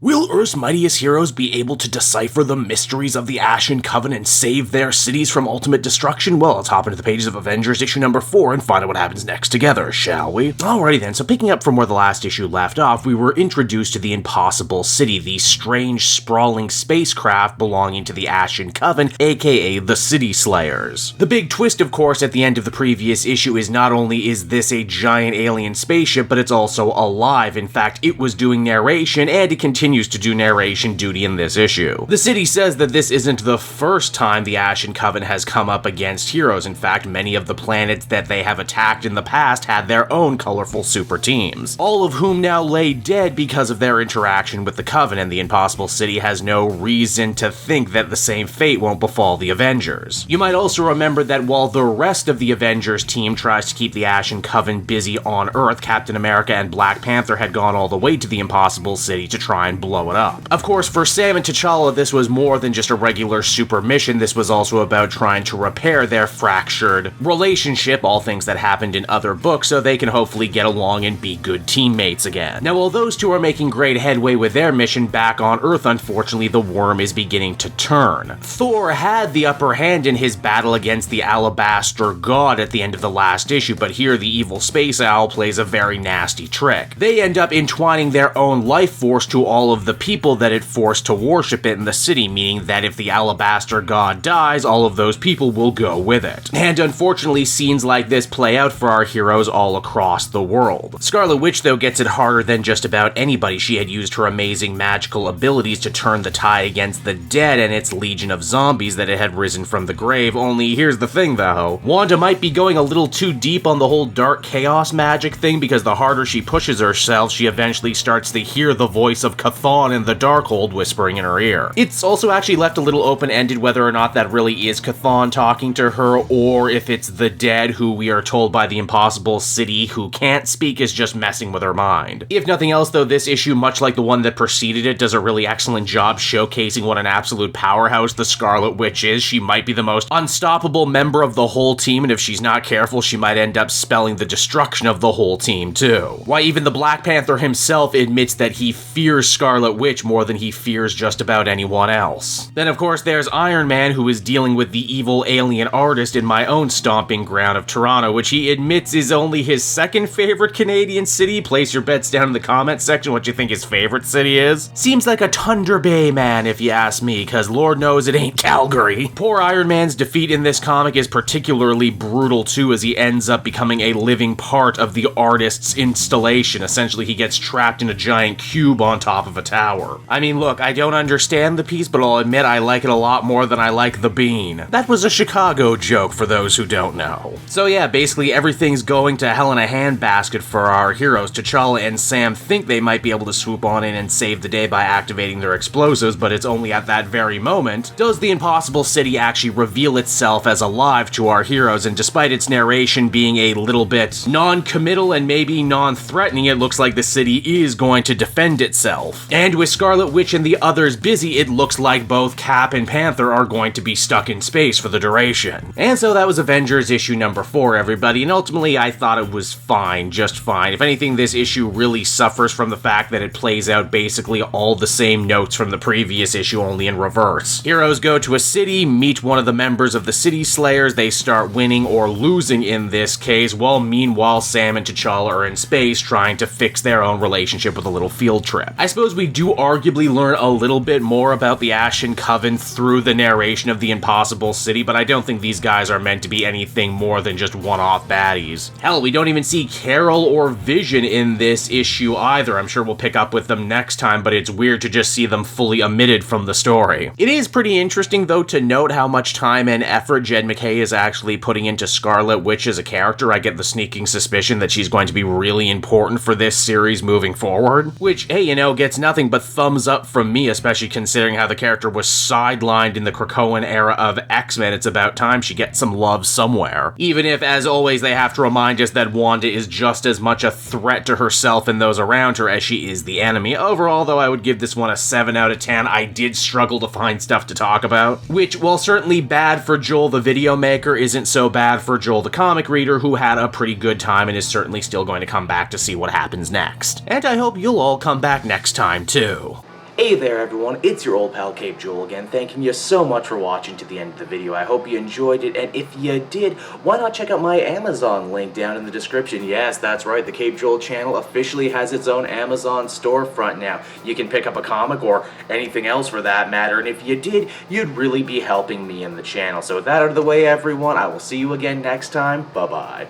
Will Earth's mightiest heroes be able to decipher the mysteries of the Ashen Coven and save their cities from ultimate destruction? Well, let's hop into the pages of Avengers issue number 4 and find out what happens next together, shall we? Alrighty then, so picking up from where the last issue left off, we were introduced to the Impossible City, the strange, sprawling spacecraft belonging to the Ashen Coven, aka the City Slayers. The big twist, of course, at the end of the previous issue is not only is this a giant alien spaceship, but it's also alive. In fact, it was doing narration, and it continues to do narration duty in this issue. The city says that this isn't the first time the Ashen Coven has come up against heroes. In fact, many of the planets that they have attacked in the past had their own colorful super teams, all of whom now lay dead because of their interaction with the Coven, and the Impossible City has no reason to think that the same fate won't befall the Avengers. You might also remember that while the rest of the Avengers team tries to keep the Ashen Coven busy on Earth, Captain America and Black Panther had gone all the way to the Impossible City to try and blow it up. Of course, for Sam and T'Challa, this was more than just a regular super mission. This was also about trying to repair their fractured relationship, all things that happened in other books, so they can hopefully get along and be good teammates again. Now, while those two are making great headway with their mission back on Earth, unfortunately, the worm is beginning to turn. Thor had the upper hand in his battle against the Alabaster god at the end of the last issue, but here the evil space owl plays a very nasty trick. They end up entwining their own life force to all of the people that it forced to worship it in the city, meaning that if the Alabaster god dies, all of those people will go with it. And unfortunately, scenes like this play out for our heroes all across the world. Scarlet Witch, though, gets it harder than just about anybody. She had used her amazing magical abilities to turn the tide against the dead and its legion of zombies that it had risen from the grave, only here's the thing though. Wanda might be going a little too deep on the whole dark chaos magic thing, because the harder she pushes herself, she eventually starts to hear the voice of Chthon in the Darkhold whispering in her ear. It's also actually left a little open-ended whether or not that really is Chthon talking to her, or if it's the dead who we are told by the Impossible City who can't speak is just messing with her mind. If nothing else though, this issue, much like the one that preceded it, does a really excellent job showcasing what an absolute powerhouse the Scarlet Witch is. She might be the most unstoppable member of the whole team, and if she's not careful, she might end up spelling the destruction of the whole team too. Why, even the Black Panther himself admits that he fears Scarlet Witch more than he fears just about anyone else. Then of course there's Iron Man, who is dealing with the evil alien artist in my own stomping ground of Toronto, which he admits is only his second favorite Canadian city. Place your bets down in the comments section what you think his favorite city is. Seems like a Thunder Bay man if you ask me, cause Lord knows it ain't Calgary. Poor Iron Man's defeat in this comic is particularly brutal too, as he ends up becoming a living part of the artist's installation. Essentially, he gets trapped in a giant cube on top of a tower. I mean, look, I don't understand the piece, but I'll admit I like it a lot more than I like the bean. That was a Chicago joke for those who don't know. So yeah, basically everything's going to hell in a handbasket for our heroes. T'Challa and Sam think they might be able to swoop on in and save the day by activating their explosives, but it's only at that very moment does the Impossible City actually reveal itself as alive to our heroes, and despite its narration being a little bit non-committal and maybe non-threatening, it looks like the city is going to defend itself. And with Scarlet Witch and the others busy, it looks like both Cap and Panther are going to be stuck in space for the duration. And so that was Avengers issue number 4, everybody, and ultimately I thought it was fine, just fine. If anything, this issue really suffers from the fact that it plays out basically all the same notes from the previous issue, only in reverse. Heroes go to a city, meet one of the members of the City Slayers, they start winning or losing in this case, while meanwhile Sam and T'Challa are in space trying to fix their own relationship with a little field trip. I suppose we do arguably learn a little bit more about the Ashen Coven through the narration of the Impossible City, but I don't think these guys are meant to be anything more than just one-off baddies. Hell, we don't even see Carol or Vision in this issue either. I'm sure we'll pick up with them next time, but it's weird to just see them fully omitted from the story. It is pretty interesting, though, to note how much time and effort Jed MacKay is actually putting into Scarlet Witch as a character. I get the sneaking suspicion that she's going to be really important for this series moving forward, which, hey, you know, gets nothing but thumbs up from me, especially considering how the character was sidelined in the Krakoan era of X-Men. It's about time she gets some love somewhere. Even if, as always, they have to remind us that Wanda is just as much a threat to herself and those around her as she is the enemy. Overall, though, I would give this one a 7 out of 10. I did struggle to find stuff to talk about, which, while certainly bad for Joel the video maker, isn't so bad for Joel the comic reader, who had a pretty good time and is certainly still going to come back to see what happens next. And I hope you'll all come back next time, too. Hey there everyone, it's your old pal Cape Joel again, thanking you so much for watching to the end of the video. I hope you enjoyed it, and if you did, why not check out my Amazon link down in the description. Yes, that's right, the Cape Joel channel officially has its own Amazon storefront now. You can pick up a comic or anything else for that matter, and if you did, you'd really be helping me in the channel. So with that out of the way everyone, I will see you again next time. Bye-bye.